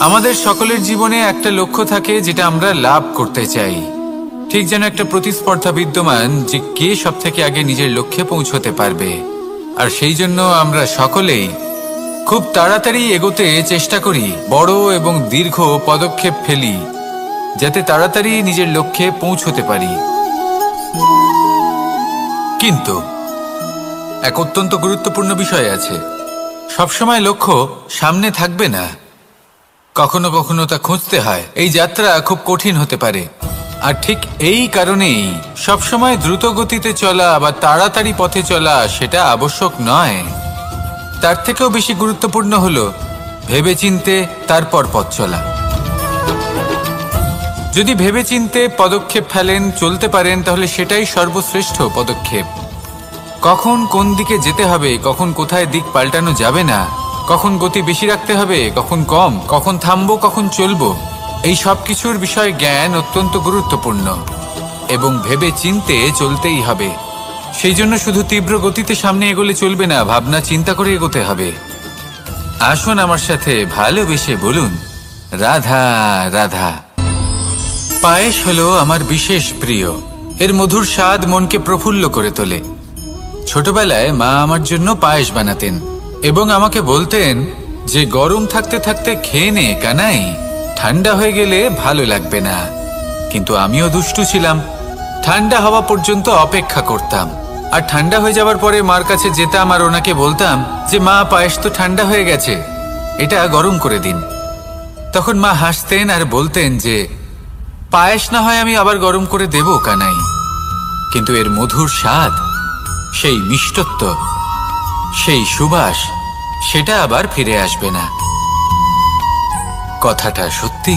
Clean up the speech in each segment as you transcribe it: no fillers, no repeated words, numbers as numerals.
আমাদের সকলের জীবনে একটা লক্ষ্য থাকে যেটা আমরা লাভ করতে চাই। ঠিক যেন একটা প্রতিস্পর্ধা বিদ্যমান যে কে সব থেকে আগে নিজের লক্ষ্যে পৌঁছতে পারবে। আর সেই জন্য আমরা সকলেই খুব তাড়াতাড়ি এগোতে চেষ্টা করি, বড় এবং দীর্ঘ পদক্ষেপ ফেলি যাতে তাড়াতাড়ি নিজের লক্ষ্যে পৌঁছতে পারি। কিন্তু এক অত্যন্ত গুরুত্বপূর্ণ বিষয় আছে, সবসময় লক্ষ্য সামনে থাকবে না, কখনো কখনো তা খুঁজতে হয়। এই যাত্রা খুব কঠিন হতে পারে, আর ঠিক এই কারণেই সবসময় দ্রুত গতিতে চলা বা তাড়াতাড়ি পথে চলা সেটা আবশ্যক নয়। তার থেকেও বেশি গুরুত্বপূর্ণ হলো ভেবেচিন্তে তারপর পথ চলা। যদি ভেবেচিন্তে পদক্ষেপ ফেলেন, চলতে পারেন, তাহলে সেটাই সর্বশ্রেষ্ঠ পদক্ষেপ। কখন কোন দিকে যেতে হবে, কখন কোথায় দিক পাল্টানো যাবে না, কখন গতি বেশি রাখতে হবে, কখন কম, কখন থামবো, কখন চলবো, এই সব কিছুর বিষয়ে জ্ঞান অত্যন্ত গুরুত্বপূর্ণ এবং ভেবে চিন্তে চলতেই হবে। সেই জন্য শুধু তীব্র গতিতে সামনে এগোলে চলবে না, ভাবনা চিন্তা করে এগোতে হবে। আসুন আমার সাথে ভালোবেসে বলুন, রাধা রাধা। পায়েস হলো আমার বিশেষ প্রিয়। এর মধুর স্বাদ মনকে প্রফুল্ল করে তোলে। ছোটবেলায় মা আমার জন্য পায়েস বানাতেন এবং আমাকে বলতেন যে গরম থাকতে থাকতে খেয়ে নে কানাই, ঠান্ডা হয়ে গেলে ভালো লাগবে না। কিন্তু আমিও দুষ্টু ছিলাম, ঠান্ডা হওয়া পর্যন্ত অপেক্ষা করতাম, আর ঠান্ডা হয়ে যাওয়ার পরে মার কাছে যেতাম আর ওনাকে বলতাম যে মা, পায়েস তো ঠান্ডা হয়ে গেছে, এটা গরম করে দিন। তখন মা হাসতেন আর বলতেন যে পায়েস না হয় আমি আবার গরম করে দেব কানাই, কিন্তু এর মধুর স্বাদ, সেই মিষ্টত্ব, সেই সুবাস, সেটা আবার ফিরে আসবে না। কথাটা সত্যি,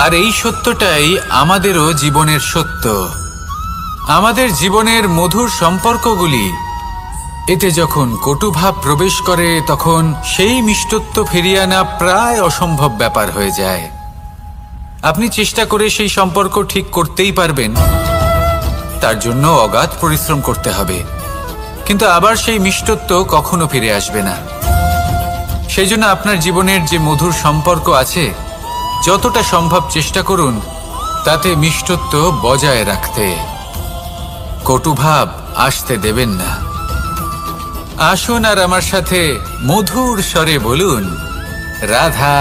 আর এই সত্যটাই আমাদেরও জীবনের সত্য। আমাদের জীবনের মধুর সম্পর্কগুলি, এতে যখন কটুভাব প্রবেশ করে তখন সেই মিষ্টত্ব ফিরিয়ে আনা প্রায় অসম্ভব ব্যাপার হয়ে যায়। আপনি চেষ্টা করে সেই সম্পর্ক ঠিক করতেই পারবেন, তার জন্য অগাধ পরিশ্রম করতে হবে, কিন্তু আবার সেই মিষ্টত্ব কখনো ফিরে আসবে না। সেই জন্য আপনার জীবনের যে মধুর সম্পর্ক আছে, যতটা সম্ভব চেষ্টা করুন তাতে মিষ্টত্ব বজায় রাখতে। কটুভাব আসতে দেবেন না। আসুন আর আমার সাথে মধুর স্বরে বলুন, রাধা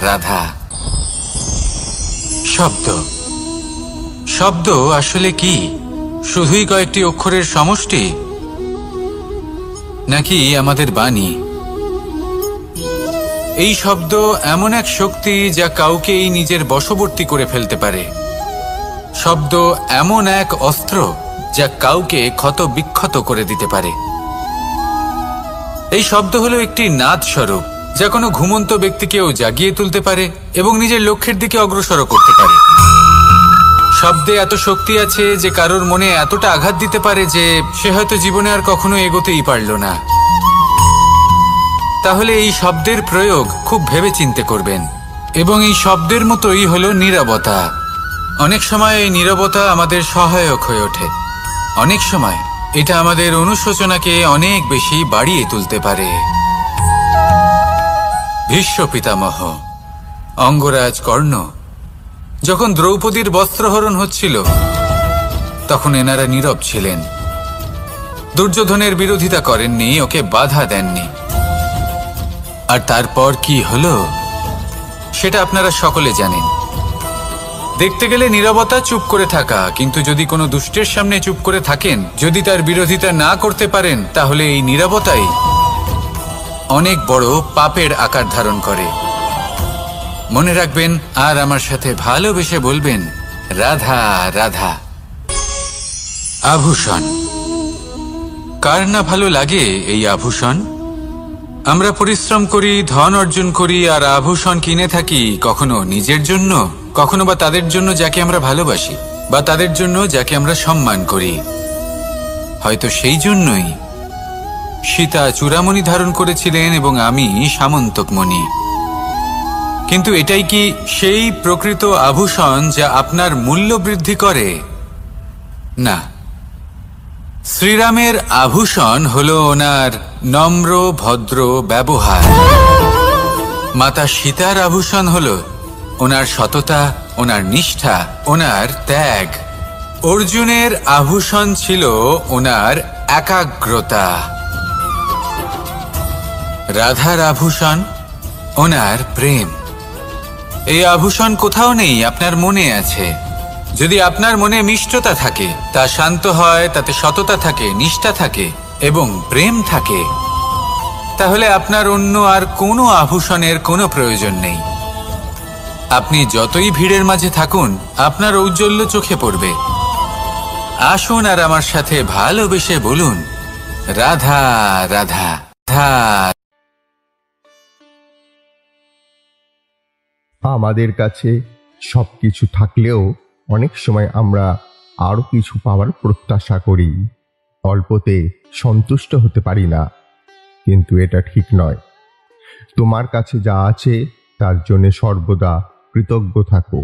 রাধা। শব্দ, শব্দ আসলে কি? শুধুই কয়েকটি অক্ষরের সমষ্টি, নাকি আমাদের বাণী? এই শব্দ এমন এক শক্তি যা কাউকেই নিজের বশবর্তী করে ফেলতে পারে। শব্দ এমন এক অস্ত্র যা কাউকে ক্ষত বিক্ষত করে দিতে পারে। এই শব্দ হলো একটি নাদ স্বরূপ যা কোনো ঘুমন্ত ব্যক্তিকেও জাগিয়ে তুলতে পারে এবং নিজের লক্ষ্যের দিকে অগ্রসর করতে পারে। শব্দে এত শক্তি আছে যে কারোর মনে এতটা আঘাত দিতে পারে যে সে হয়তো জীবনে আর কখনো এগোতেই পারল না। তাহলে এই শব্দের প্রয়োগ খুব ভেবে চিন্তে করবেন। এবং এই শব্দের মতোই হলো নীরবতা। অনেক সময় এই নীরবতা আমাদের সহায়ক হয়ে ওঠে, অনেক সময় এটা আমাদের অনুশোচনাকে অনেক বেশি বাড়িয়ে তুলতে পারে। ভীষ্ম পিতামহ, অঙ্গরাজ কর্ণ, যখন দ্রৌপদীর বস্ত্রহরণ হচ্ছিল তখন এনারা নীরব ছিলেন। দুর্যোধনের বিরোধিতা করেননি, ওকে বাধা দেননি। আর তারপর কি হলো সেটা আপনারা সকলে জানেন। দেখতে গেলে নীরবতা চুপ করে থাকা, কিন্তু যদি কোনো দুষ্টের সামনে চুপ করে থাকেন, যদি তার বিরোধিতা না করতে পারেন, তাহলে এই নীরবতাই অনেক বড় পাপের আকার ধারণ করে। মনে রাখবেন আর আমার সাথে ভালোবেসে বলবেন, রাধা রাধা। আভূষণ, কার না ভালো লাগে এই আভূষণ? আমরা পরিশ্রম করি, ধন অর্জন করি আর আভূষণ কিনে থাকি, কখনো নিজের জন্য, কখনো বা তাদের জন্য যাকে আমরা ভালোবাসি, বা তাদের জন্য যাকে আমরা সম্মান করি। হয়তো সেই জন্যই সীতা চূড়ামণি ধারণ করেছিলেন এবং আমি সামন্তকমণি। কিন্তু এটাই কি সেই প্রকৃত আভূষণ যা আপনার মূল্য বৃদ্ধি করে? না। শ্রীরামের আভূষণ হলো ওনার নম্র ভদ্র ব্যবহার। মাতা সীতার আভূষণ হলো ওনার সততা, ওনার নিষ্ঠা, ওনার ত্যাগ। অর্জুনের আভূষণ ছিল ওনার একাগ্রতা। রাধার আভূষণ ওনার প্রেম। এই আভূষণ কোথাও নেই, আপনার মনে আছে। যদি আপনার মনে মিষ্টতা থাকে, তা শান্ত হয়, তাতে সততা থাকে, নিষ্ঠা থাকে এবং প্রেম থাকে, তাহলে আপনার অন্য আর কোনো আভূষণের কোনো প্রয়োজন নেই। আপনি যতই ভিড়ের মাঝে থাকুন, আপনার ঔজ্জ্বল্য চোখে পড়বে। আসুন আর আমার সাথে ভালোবেসে বলুন, রাধা রাধা রাধা। আমাদের কাছে সবকিছু থাকলেও অনেক সময় আমরা আরো কিছু পাওয়ার প্রত্যাশা করি। অল্পতে সন্তুষ্ট হতে পারি না, কিন্তু এটা ঠিক নয়। তোমার কাছে যা আছে তার জন্য সর্বদা কৃতজ্ঞ থাকো।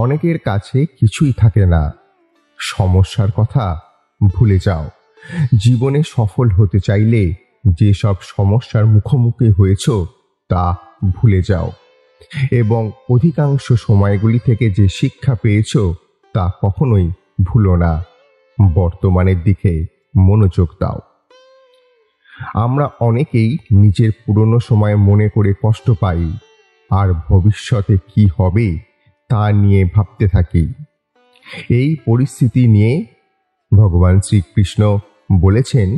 অনেকের কাছে কিছুই থাকে না, সমস্যার কথা ভুলে যাও। জীবনে সফল হতে চাইলে যেসব সমস্যার মুখোমুখি হয়েছ তা ভুলে যাও এবং অধিকাংশ সময়গুলি থেকে যে শিক্ষা পেয়েছ তা কখনোই ভুলো না। বর্তমানের দিকে মনোযোগ দাও। আমরা অনেকেই নিজের পুরনো সময় মনে করে কষ্ট পাই আর ভবিষ্যতে কি হবে তা নিয়ে ভাবতে থাকি। এই পরিস্থিতি নিয়ে ভগবান শ্রীকৃষ্ণ বলেছেন,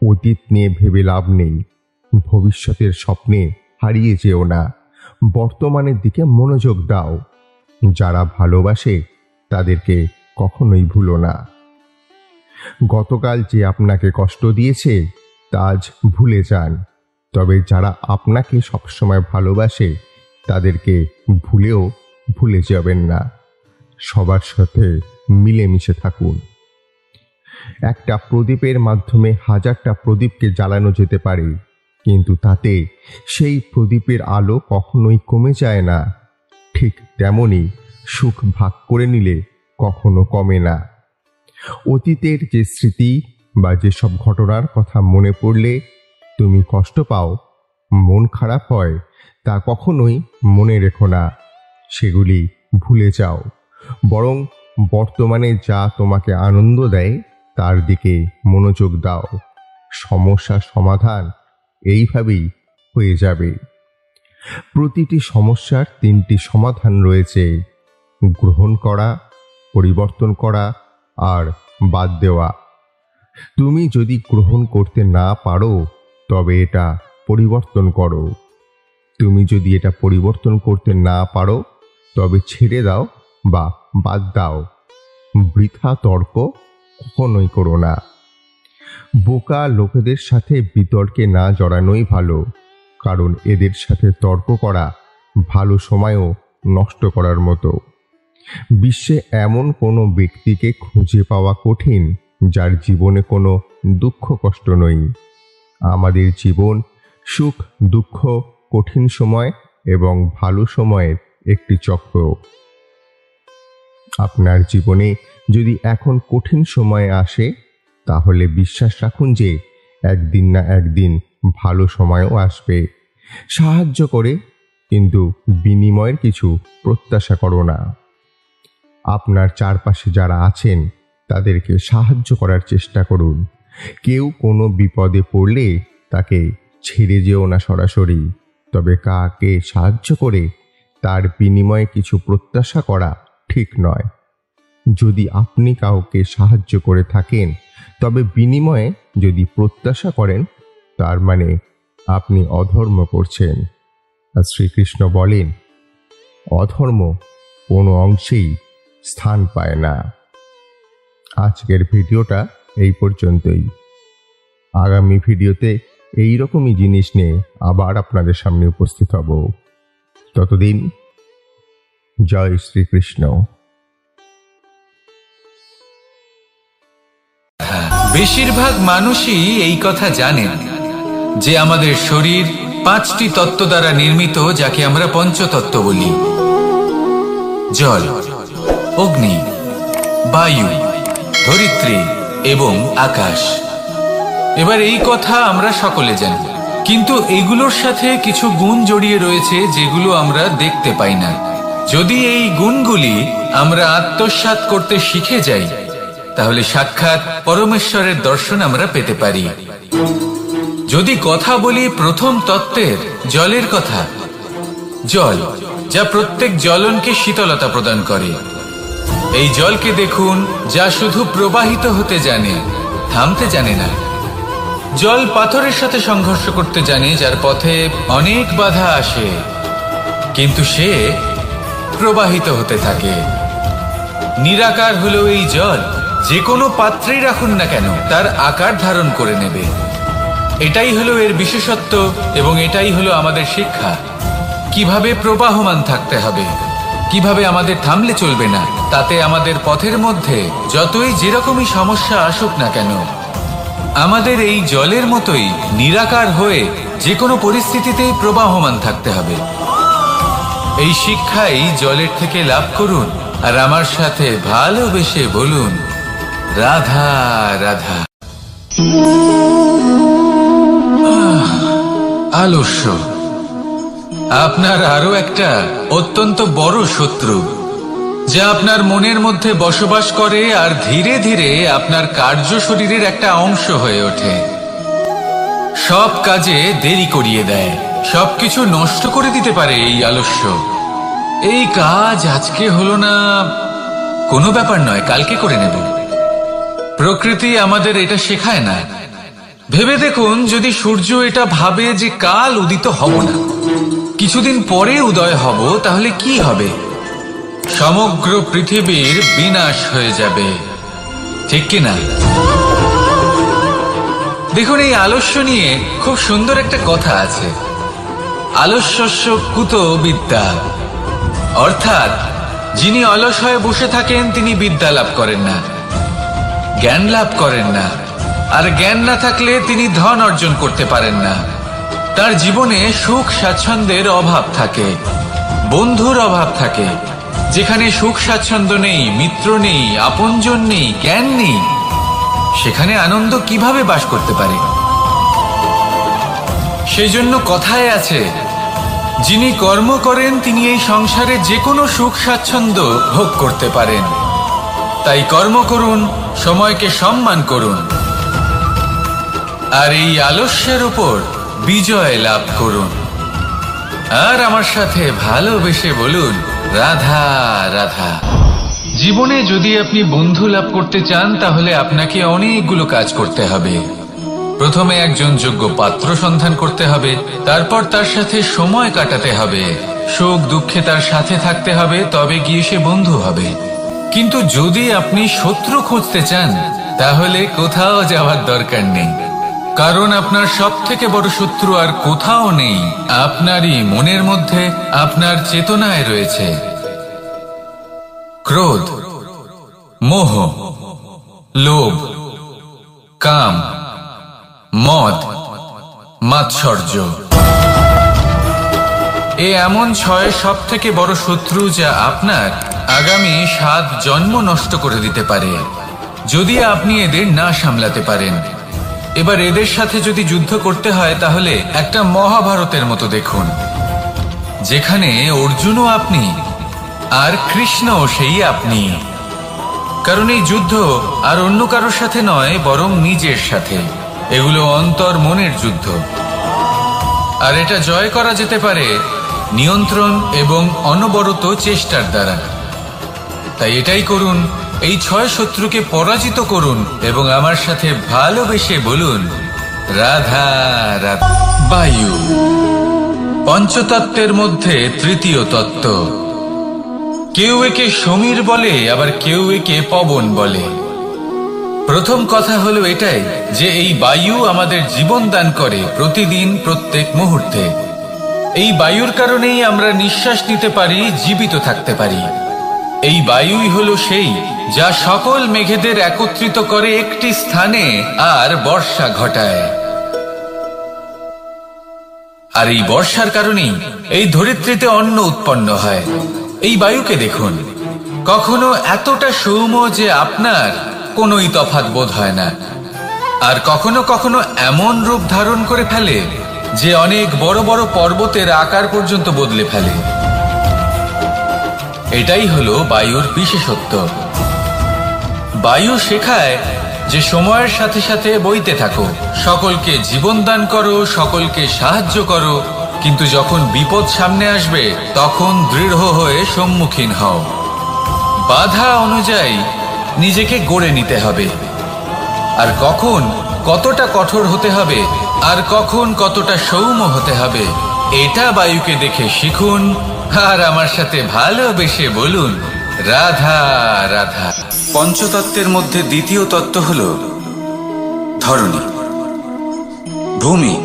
অতীত নিয়ে ভেবে লাভ নেই, ভবিষ্যতের স্বপ্নে হারিয়ে যেও না, বর্তমানের দিকে মনোযোগ দাও। যারা ভালোবাসে তাদেরকে কখনোই ভুলো না। গতকাল যে আপনাকে কষ্ট দিয়েছে তা আজ ভুলে যান, তবে যারা আপনাকে সবসময় ভালোবাসে তাদেরকে ভুলেও ভুলে যাবেন না। সবার সাথে মিলেমিশে থাকুন। একটা প্রদীপের মাধ্যমে হাজারটা প্রদীপকে জ্বালানো যেতে পারে, কিন্তু তাতে সেই প্রদীপের আলো কখনোই কমে যায় না। ঠিক তেমনি সুখ ভাগ করে নিলে কখনো কমে না। অতীতের যে স্মৃতি বা যেসব ঘটনার কথা মনে পড়লে তুমি কষ্ট পাও, মন খারাপ হয়, তা কখনোই মনে রেখো না, সেগুলি ভুলে যাও। বরং বর্তমানে যা তোমাকে আনন্দ দেয় তার দিকে মনোযোগ দাও। সমস্যার সমাধান এইভাবেই হয়ে যাবে। প্রতিটি সমস্যার তিনটি সমাধান রয়েছে: গ্রহণ করা, পরিবর্তন করা আর বাদ দেওয়া। তুমি যদি গ্রহণ করতে না পারো তবে এটা পরিবর্তন করো। তুমি যদি এটা পরিবর্তন করতে না পারো তবে ছেড়ে দাও বা বাদ দাও। বৃথা তর্ক কখনোই করো না। বোকা লোকেদের সাথে বিতর্কে না জড়ানোই ভালো, কারণ এদের সাথে তর্ক করা ভালো সময়ও নষ্ট করার মতো। বিশ্বে এমন কোনো ব্যক্তিকে খুঁজে পাওয়া কঠিন যার জীবনে কোনো দুঃখ কষ্ট নেই। আমাদের জীবন সুখ, দুঃখ, কঠিন সময় এবং ভালো সময়ের একটি চক্র। আপনার জীবনে যদি এখন কঠিন সময় আসে, তাহলে বিশ্বাস রাখুন যে একদিন না একদিন ভালো সময়ও আসবে। সাহায্য করে, কিন্তু বিনিময়ের কিছু প্রত্যাশা করো না। আপনার চারপাশে যারা আছেন তাদেরকে সাহায্য করার চেষ্টা করুন। কেউ কোনো বিপদে পড়লে তাকে ছেড়ে যেও না সরাসরি, তবে কাকে সাহায্য করে তার বিনিময়ে কিছু প্রত্যাশা করা ঠিক নয়। যদি আপনি কাউকে সাহায্য করে থাকেন তবে বিনিময়ে যদি প্রত্যাশা করেন, তার মানে আপনি অধর্ম করছেন। আর শ্রীকৃষ্ণ বলেন, অধর্ম কোনো অংশেই স্থান পায় না। আজকের ভিডিওটা এই পর্যন্তই। আগামী ভিডিওতে এই রকমই জিনিস নিয়ে আবার আপনাদের সামনে উপস্থিত হব। ততদিন জয় শ্রীকৃষ্ণ। বেশিরভাগ মানুষই এই কথা জানেন যে আমাদের শরীর 5টি তত্ত্ব দ্বারা নির্মিত, যাকে আমরা পঞ্চতত্ত্ব বলি: জল, অগ্নি, বায়ু, ধরিত্রী এবং আকাশ। এবার এই কথা আমরা সকলে জানি, কিন্তু এগুলোর সাথে কিছু গুণ জড়িয়ে রয়েছে যেগুলো আমরা দেখতে পাই না। যদি এই গুণগুলি আমরা আত্মসাৎ করতে শিখে যাই, তাহলে সাক্ষাৎ পরমেশ্বরের দর্শন আমরা পেতে পারি। যদি কথা বলি প্রথম তত্ত্বের, জলের কথা, জল যা প্রত্যেক জ্বলনকে শীতলতা প্রদান করে। এই জলকে দেখুন, যা শুধু প্রবাহিত হতে জানে, থামতে জানে না। জল পাথরের সাথে সংঘর্ষ করতে জানে, যার পথে অনেক বাধা আসে, কিন্তু সে প্রবাহিত হতে থাকে। নিরাকার হলো এই জল, যে কোনো পাত্রেই রাখুন না কেন তার আকার ধারণ করে নেবে। এটাই হলো এর বিশেষত্ব এবং এটাই হলো আমাদের শিক্ষা। কিভাবে প্রবাহমান থাকতে হবে, কিভাবে আমাদের থামলে চলবে না, তাতে আমাদের পথের মধ্যে যতই যেরকমই সমস্যা আসুক না কেন, আমাদের এই জলের মতোই নিরাকার হয়ে যে কোনো পরিস্থিতিতেই প্রবাহমান থাকতে হবে। এই শিক্ষাই জলের থেকে লাভ করুন আর আমার সাথে ভালোবেসে বলুন, রাধা রাধা। আলস্য আপনার আরো একটা অত্যন্ত বড় শত্রু, যা আপনার মনের মধ্যে বসবাস করে আর ধীরে ধীরে আপনার কার্য শরীরের একটা অংশ হয়ে ওঠে। সব কাজে দেরি করিয়ে দেয়, সবকিছু নষ্ট করে দিতে পারে এই আলস্য। এই কাজ আজকে হলো না, কোনো ব্যাপার নয়, কালকে করে নেব। প্রকৃতি আমাদের এটা শেখায় না। ভেবে দেখুন, যদি সূর্য এটা ভাবে যে কাল উদিত হব না, কিছুদিন পরে উদয় হব, তাহলে কি হবে? সমগ্র পৃথিবীর বিনাশ হয়ে যাবে, ঠিক কিনা? দেখুন, এই আলস্য নিয়ে খুব সুন্দর একটা কথা আছে, আলস্যস্য কুত বিদ্যা। অর্থাৎ যিনি অলস হয়ে বসে থাকেন তিনি বিদ্যা লাভ করেন না, জ্ঞান লাভ করেন না, আর জ্ঞান না থাকলে তিনি ধন অর্জন করতে পারেন না। তার জীবনে সুখ স্বাচ্ছন্দ্যের অভাব থাকে, বন্ধুর অভাব থাকে। যেখানে সুখ স্বাচ্ছন্দ্য নেই, মিত্র নেই, আপনজন নেই, জ্ঞান নেই, সেখানে আনন্দ কিভাবে বাস করতে পারে? সেই জন্য কথায় আছে, যিনি কর্ম করেন তিনি এই সংসারে যে কোনো সুখ স্বাচ্ছন্দ্য ভোগ করতে পারেন। তাই কর্ম করুন, সময়কে সম্মান করুন, আর এই আলস্যের উপর বিজয় লাভ করুন। আর আমার সাথে ভালোবেসে বলুন, রাধা রাধা। জীবনে যদি আপনি বন্ধু লাভ করতে চান, তাহলে আপনাকে অনেকগুলো কাজ করতে হবে। প্রথমে একজন যোগ্য পাত্র সন্ধান করতে হবে, তারপর তার সাথে সময় কাটাতে হবে, সুখ দুঃখে তার সাথে থাকতে হবে, তবে গিয়ে সে বন্ধু হবে। কিন্তু যদি আপনি শত্রু খুঁজতে চান, তাহলে কোথাও যাওয়ার দরকার নেই, কারণ আপনার সব থেকে বড় শত্রু আর কোথাও নেই, আপনারই মনের মধ্যে, আপনার চেতনায় রয়েছে। ক্রোধ, মোহ, লোভ, কাম, মদ, মাৎসর্য। এ এমন 6 সব থেকে বড় শত্রু, যা আপনার আগামী 7 জন্ম নষ্ট করে দিতে পারে, যদি আপনি এদের না সামলাতে পারেন। এবার এদের সাথে যদি যুদ্ধ করতে হয়, তাহলে একটা মহাভারতের মতো দেখুন, যেখানে অর্জুনও আপনি আর কৃষ্ণও সেই আপনি। কারণ এই যুদ্ধ আর অন্য কারোর সাথে নয়, বরং নিজের সাথে। এগুলো অন্তর মনের যুদ্ধ, আর এটা জয় করা যেতে পারে নিয়ন্ত্রণ এবং অনবরত চেষ্টার দ্বারা। তাই এটাই করুন, এই 6 শত্রুকে পরাজিত করুন এবং আমার সাথে ভালোবেসে বলুন, রাধা রাধা। বায়ু পঞ্চতত্ত্বের মধ্যে তৃতীয় তত্ত্ব। কেউ একে সমীর বলে, আবার কেউ একে পবন বলে। প্রথম কথা হলো এটাই যে এই বায়ু আমাদের জীবন দান করে প্রতিদিন, প্রত্যেক মুহূর্তে। এই বায়ুর কারণেই আমরা নিঃশ্বাস নিতে পারি, জীবিত থাকতে পারি। এই বায়ুই হলো সেই যা সকল মেঘেদের একত্রিত করে একটি স্থানে আর বর্ষা ঘটায়। আর এই বর্ষার কারণেই এই ধরিত্রীতে অন্ন উৎপন্ন হয়। এই বায়ুকে দেখুন, কখনো এতটা সৌম্য যে আপনার কোনোই তফাৎ বোধ হয় না, আর কখনো কখনো এমন রূপ ধারণ করে ফেলে যে অনেক বড় বড় পর্বতের আকার পর্যন্ত বদলে ফেলে। এটাই হলো বায়ুর বিশেষত্ব। বায়ু শেখায় যে সময়ের সাথে সাথে বইতে থাকো, সকলকে জীবন দান করো, সকলকে সাহায্য করো, কিন্তু যখন বিপদ সামনে আসবে তখন দৃঢ় হয়ে সম্মুখীন হও। বাধা অনুযায়ী নিজেকে গড়ে নিতে হবে, আর কখন কতটা কঠোর হতে হবে আর কখন কতটা সৌম্য হতে হবে এটা বায়ুকে দেখে শিখুন, আর আমার সাথে ভালোবেসে বলুন রাধা রাধা। পঞ্চতত্ত্বের মধ্যে দ্বিতীয় তত্ত্ব হল ধরণী, ভূমি,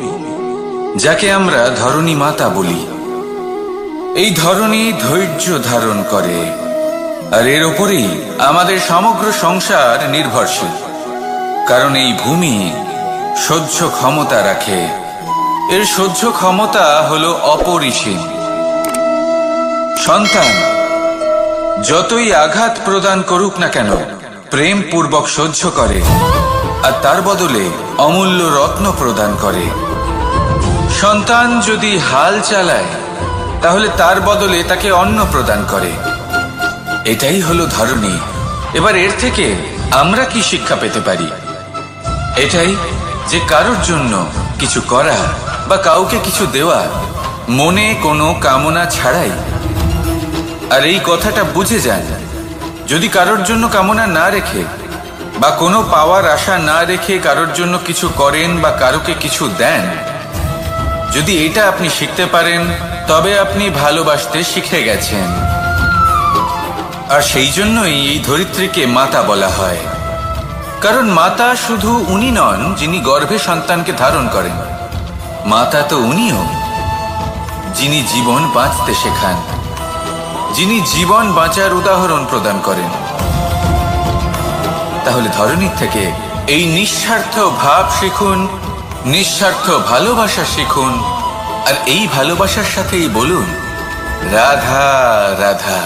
যাকে আমরা ধরণী মাতা বলি। এই ধরণী ধৈর্য ধারণ করে, আর এর ওপরেই আমাদের সমগ্র সংসার নির্ভরশীল। কারণ এই ভূমি সহ্য ক্ষমতা রাখে, এর সহ্য ক্ষমতা হলো অপরিসীম। সন্তান যতই আঘাত প্রদান করুক না কেন প্রেম পূর্বক সহ্য করে, আর তার বদলে অমূল্য রত্ন প্রদান করে। সন্তান যদি হাল চালায় তাহলে তার বদলে তাকে অন্ন প্রদান করে। এটাই হলো ধরণী। এবার এর থেকে আমরা কি শিক্ষা পেতে পারি? এটাই যে কারোর জন্য কিছু করা বা কাউকে কিছু দেওয়া মনে কোনো কামনা ছাড়াই। আর এই কথাটা বুঝে যান, যদি কারোর জন্য কামনা না রেখে বা কোনো পাওয়ার আশা না রেখে কারোর জন্য কিছু করেন বা কারোকে কিছু দেন, যদি এটা আপনি শিখতে পারেন তবে আপনি ভালোবাসতে শিখে গেছেন। আর সেই জন্যই এই ধরিত্রীকে মাতা বলা হয়। কারণ মাতা শুধু উনি নন যিনি গর্ভে সন্তানকে ধারণ করেন, মাতা তো উনিও যিনি জীবন বাঁচতে শেখান, যিনি জীবন বাঁচার উদাহরণ প্রদান করেন। তাহলে ধরণীর থেকে এই নিঃস্বার্থ ভাব শিখুন, নিঃস্বার্থ ভালোবাসা শিখুন, আর এই ভালোবাসার সাথেই বলুন রাধা রাধা।